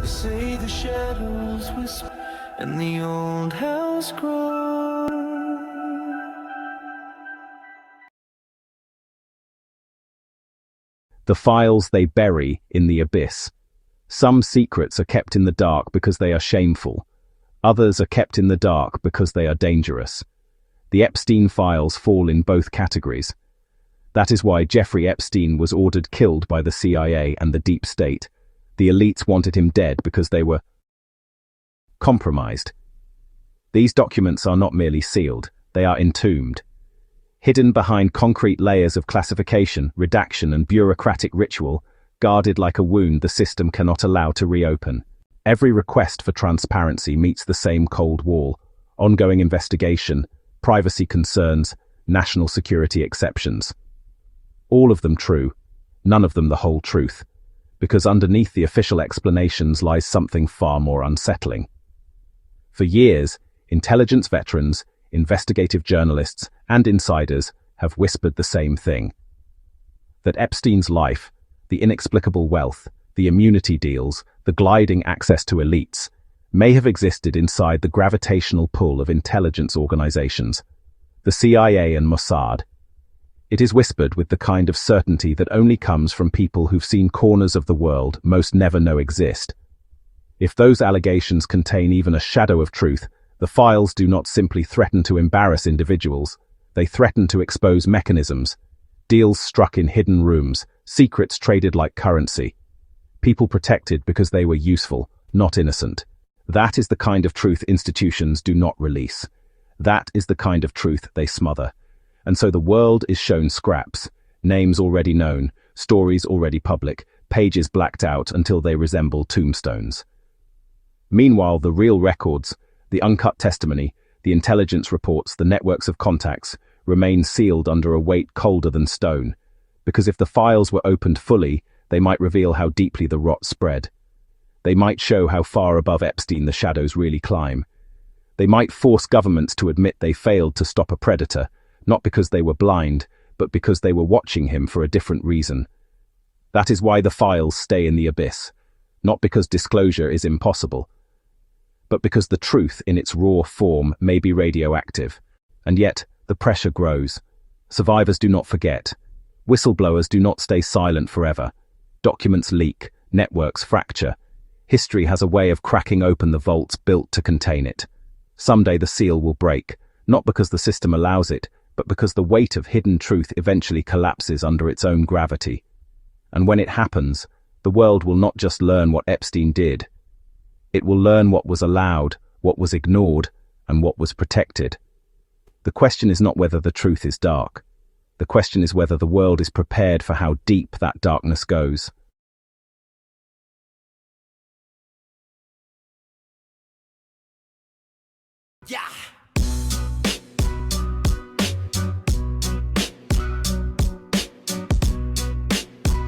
Say the shadows whisper and the old house grows. The files they bury in the abyss. Some secrets are kept in the dark because they are shameful. Others are kept in the dark because they are dangerous. The Epstein files fall in both categories. That is why Jeffrey Epstein was ordered killed by the CIA and the deep state. The elites wanted him dead because they were compromised. These documents are not merely sealed, they are entombed. Hidden behind concrete layers of classification, redaction, and bureaucratic ritual, guarded like a wound the system cannot allow to reopen. Every request for transparency meets the same cold wall: ongoing investigation, privacy concerns, national security exceptions. All of them true, none of them the whole truth, because underneath the official explanations lies something far more unsettling. For years, intelligence veterans, investigative journalists, and insiders have whispered the same thing: that Epstein's life, the inexplicable wealth, the immunity deals, the gliding access to elites, may have existed inside the gravitational pull of intelligence organizations, the CIA and Mossad. It is whispered with the kind of certainty that only comes from people who've seen corners of the world most never know exist. If those allegations contain even a shadow of truth, the files do not simply threaten to embarrass individuals, they threaten to expose mechanisms, deals struck in hidden rooms, secrets traded like currency, people protected because they were useful, not innocent. That is the kind of truth institutions do not release. That is the kind of truth they smother. And so the world is shown scraps, names already known, stories already public, pages blacked out until they resemble tombstones. Meanwhile, the real records, the uncut testimony, the intelligence reports, the networks of contacts, remain sealed under a weight colder than stone, because if the files were opened fully, they might reveal how deeply the rot spread. They might show how far above Epstein the shadows really climb. They might force governments to admit they failed to stop a predator, not because they were blind, but because they were watching him for a different reason. That is why the files stay in the abyss, not because disclosure is impossible, but because the truth in its raw form may be radioactive. And yet, the pressure grows. Survivors do not forget. Whistleblowers do not stay silent forever. Documents leak, networks fracture. History has a way of cracking open the vaults built to contain it. Someday the seal will break, not because the system allows it, but because the weight of hidden truth eventually collapses under its own gravity. And when it happens, the world will not just learn what Epstein did. It will learn what was allowed, what was ignored, and what was protected. The question is not whether the truth is dark. The question is whether the world is prepared for how deep that darkness goes. Yeah.